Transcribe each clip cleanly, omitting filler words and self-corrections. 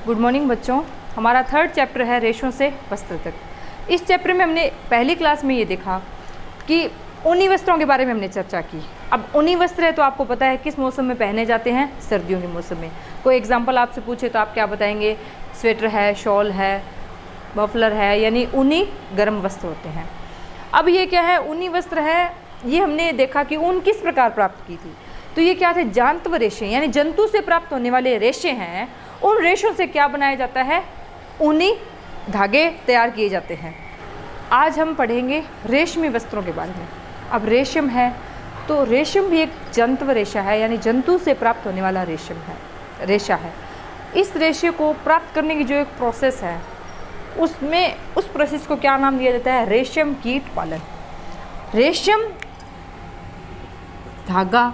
Good morning बच्चों। हमारा third chapter है रेशों से वस्त्र तक। इस चैप्टर में हमने पहली क्लास में ये देखा कि ऊनी वस्त्रों के बारे में हमने चर्चा की। अब ऊनी वस्त्र है तो आपको पता है किस मौसम में पहने जाते हैं, सर्दियों के मौसम में। कोई एग्जाम्पल आपसे पूछे तो आप क्या बताएंगे? स्वेटर है, शॉल है, मफलर है, यानी ऊनी गर्म वस्त्र होते हैं। अब ये क्या है? ऊनी वस्त्र है। ये हमने देखा कि ऊन किस प्रकार प्राप्त की थी। तो ये क्या थे? जांतव रेशे, यानी जंतु से प्राप्त होने वाले रेशे हैं। उन रेशों से क्या बनाया जाता है? ऊनी धागे तैयार किए जाते हैं। आज हम पढ़ेंगे रेशमी वस्त्रों के बारे में। अब रेशम है तो रेशम भी एक जंतव रेशा है, यानी जंतु से प्राप्त होने वाला रेशा है। इस रेशे को प्राप्त करने की जो एक प्रोसेस है, उसमें उस प्रोसेस को क्या नाम दिया जाता है? रेशम कीट पालन। रेशम धागा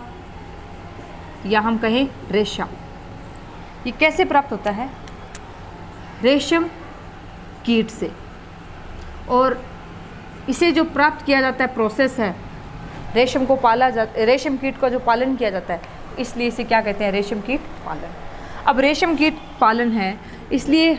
या हम कहें रेशा, ये कैसे प्राप्त होता है? रेशम कीट से। और इसे जो प्राप्त किया जाता है प्रोसेस है, रेशम कीट का जो पालन किया जाता है, इसलिए इसे क्या कहते हैं? रेशम कीट पालन। अब रेशम कीट पालन है, इसलिए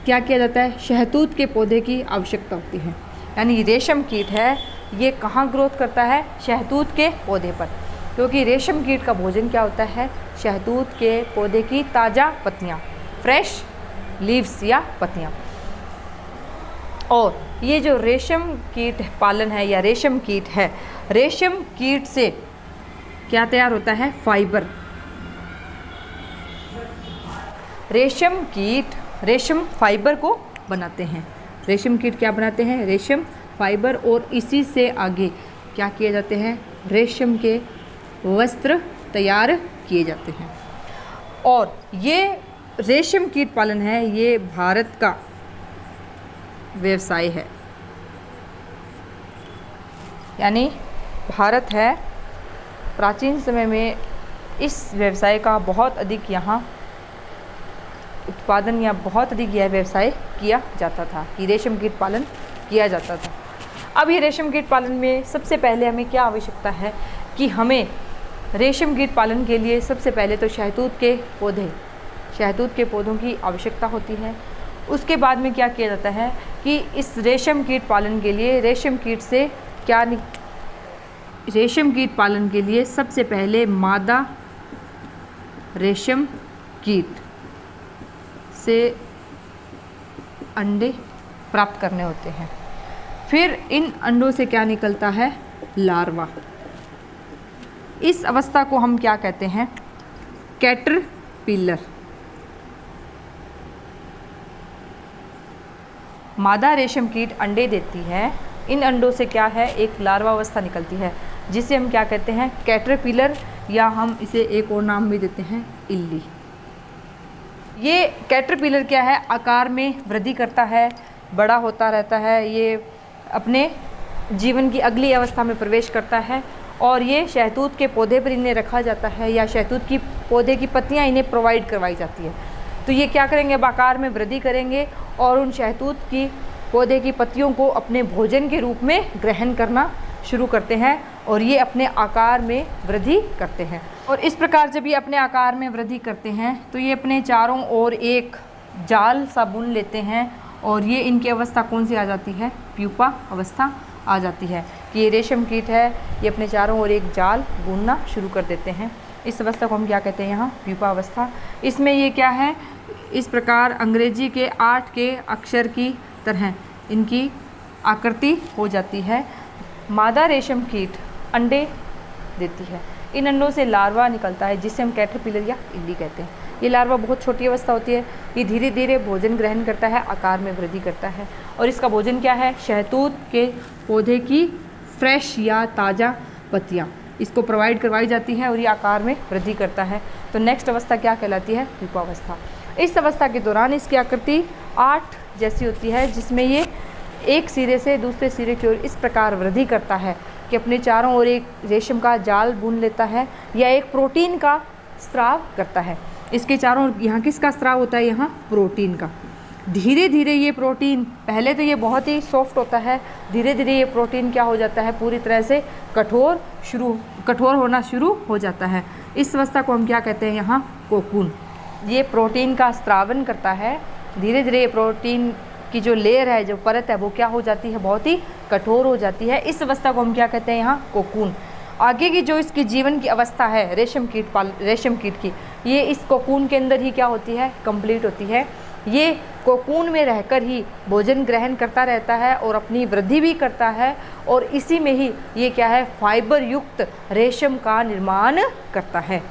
क्या किया जाता है? शहतूत के पौधे की आवश्यकता होती है। यानी रेशम कीट है, ये कहाँ ग्रोथ करता है? शहतूत के पौधे पर, क्योंकि रेशम कीट का भोजन क्या होता है? शहतूत के पौधे की ताज़ा पत्तियाँ, फ्रेश लीव्स या पत्तियाँ। और ये जो रेशम कीट पालन है या रेशम कीट है, रेशम कीट से क्या तैयार होता है? फाइबर। रेशम कीट रेशम फाइबर को बनाते हैं। रेशम कीट क्या बनाते हैं? रेशम फाइबर। और इसी से आगे क्या किए जाते हैं? रेशम के वस्त्र तैयार किए जाते हैं। और ये रेशम कीट पालन है, ये भारत का व्यवसाय है। यानी भारत है, प्राचीन समय में इस व्यवसाय का बहुत अधिक यहाँ उत्पादन या बहुत अधिक यह व्यवसाय किया जाता था कि रेशम कीट पालन किया जाता था। अब ये रेशम कीट पालन में सबसे पहले हमें क्या आवश्यकता है कि हमें रेशम कीट पालन के लिए सबसे पहले तो शहतूत के पौधों की आवश्यकता होती है। उसके बाद में क्या किया जाता है कि इस रेशम कीट पालन के लिए रेशम कीट पालन के लिए सबसे पहले मादा रेशम कीट से अंडे प्राप्त करने होते हैं। फिर इन अंडों से क्या निकलता है? लार्वा। इस अवस्था को हम क्या कहते हैं? कैटरपिलर। मादा रेशम कीट अंडे देती है। इन अंडों से क्या है? एक लार्वा अवस्था निकलती है, जिसे हम क्या कहते हैं? कैटरपिलर, या हम इसे एक और नाम भी देते हैं, इल्ली। ये कैटरपिलर क्या है? आकार में वृद्धि करता है, बड़ा होता रहता है। ये अपने जीवन की अगली अवस्था में प्रवेश करता है और ये शहतूत के पौधे पर इन्हें रखा जाता है, या शहतूत की पौधे की पत्तियां इन्हें प्रोवाइड करवाई जाती है। तो ये क्या करेंगे? अब आकार में वृद्धि करेंगे और उन शहतूत की पौधे की पत्तियों को अपने भोजन के रूप में ग्रहण करना शुरू करते हैं और ये अपने आकार में वृद्धि करते हैं। और इस प्रकार जब ये अपने आकार में वृद्धि करते हैं तो ये अपने चारों ओर एक जाल सा बुन लेते हैं, और ये इनकी अवस्था कौन सी आ जाती है? प्यूपा अवस्था आ जाती है कि ये रेशम कीट है, ये अपने चारों ओर एक जाल बुनना शुरू कर देते हैं। इस अवस्था को हम क्या कहते हैं? यहाँ प्यूपा अवस्था। इसमें ये क्या है? इस प्रकार अंग्रेजी के 8 के अक्षर की तरह इनकी आकृति हो जाती है। मादा रेशम कीट अंडे देती है। इन अंडों से लार्वा निकलता है, जिसे हम कैटरपिलर या इल्ली कहते हैं। ये लार्वा बहुत छोटी अवस्था होती है। ये धीरे धीरे भोजन ग्रहण करता है, आकार में वृद्धि करता है। और इसका भोजन क्या है? शहतूत के पौधे की फ्रेश या ताज़ा पत्तियाँ इसको प्रोवाइड करवाई जाती हैं और ये आकार में वृद्धि करता है। तो नेक्स्ट अवस्था क्या कहलाती है? प्यूपा अवस्था। इस अवस्था के दौरान इसकी आकृति 8 जैसी होती है, जिसमें ये एक सिरे से दूसरे सिरे की ओर इस प्रकार वृद्धि करता है कि अपने चारों ओर एक रेशम का जाल बुन लेता है या एक प्रोटीन का स्राव करता है। इसके चारों ओर यहाँ किसका स्राव होता है? यहाँ प्रोटीन का। धीरे धीरे ये प्रोटीन, पहले तो ये बहुत ही सॉफ्ट होता है, धीरे धीरे ये प्रोटीन क्या हो जाता है? पूरी तरह से कठोर होना शुरू हो जाता है। इस अवस्था को हम क्या कहते हैं? यहाँ कोकून। ये प्रोटीन का स्त्रावन करता है। धीरे धीरे ये प्रोटीन की जो लेयर है, जो परत है, वो क्या हो जाती है, बहुत ही कठोर हो जाती है। इस अवस्था को हम क्या कहते हैं यहाँ, कोकून। आगे की जो इसकी जीवन की अवस्था है रेशम कीट की, ये इस कोकून के अंदर ही क्या होती है, कंप्लीट होती है। ये कोकून में रहकर ही भोजन ग्रहण करता रहता है और अपनी वृद्धि भी करता है, और इसी में ही ये क्या है, फाइबर युक्त रेशम का निर्माण करता है।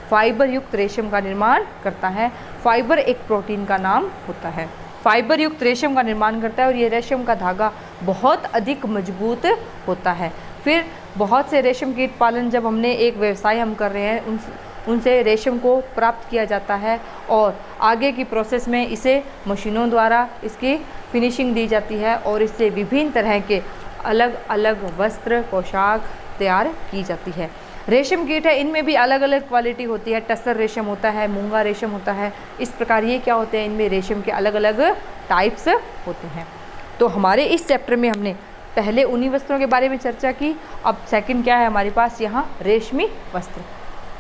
फाइबर युक्त रेशम का निर्माण करता है। फाइबर एक प्रोटीन का नाम होता है। फाइबर युक्त रेशम का निर्माण करता है और ये रेशम का धागा बहुत अधिक मजबूत होता है। फिर बहुत से रेशम कीट पालन, जब हमने एक व्यवसाय हम कर रहे हैं, उनसे रेशम को प्राप्त किया जाता है और आगे की प्रोसेस में इसे मशीनों द्वारा इसकी फिनिशिंग दी जाती है और इससे विभिन्न तरह के अलग अलग वस्त्र, पोशाक तैयार की जाती है। रेशम कीट है, इनमें भी अलग अलग क्वालिटी होती है। टसर रेशम होता है, मूंगा रेशम होता है। इस प्रकार ये क्या होते हैं, इनमें रेशम के अलग अलग टाइप्स होते हैं। तो हमारे इस चैप्टर में हमने पहले ऊनी वस्त्रों के बारे में चर्चा की। अब सेकंड क्या है हमारे पास, यहाँ रेशमी वस्त्र।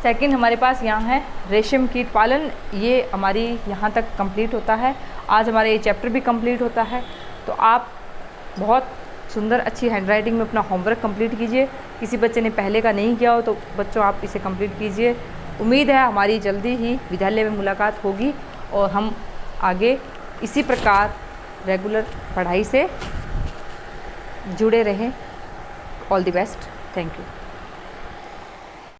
सेकंड हमारे पास यहाँ है रेशम कीट पालन। ये हमारी यहाँ तक कंप्लीट होता है। आज हमारा ये चैप्टर भी कंप्लीट होता है। तो आप बहुत सुंदर अच्छी हैंडराइटिंग में अपना होमवर्क कंप्लीट कीजिए। किसी बच्चे ने पहले का नहीं किया हो तो बच्चों आप इसे कंप्लीट कीजिए। उम्मीद है हमारी जल्दी ही विद्यालय में मुलाकात होगी और हम आगे इसी प्रकार रेगुलर पढ़ाई से जुड़े रहें। All the best. Thank you.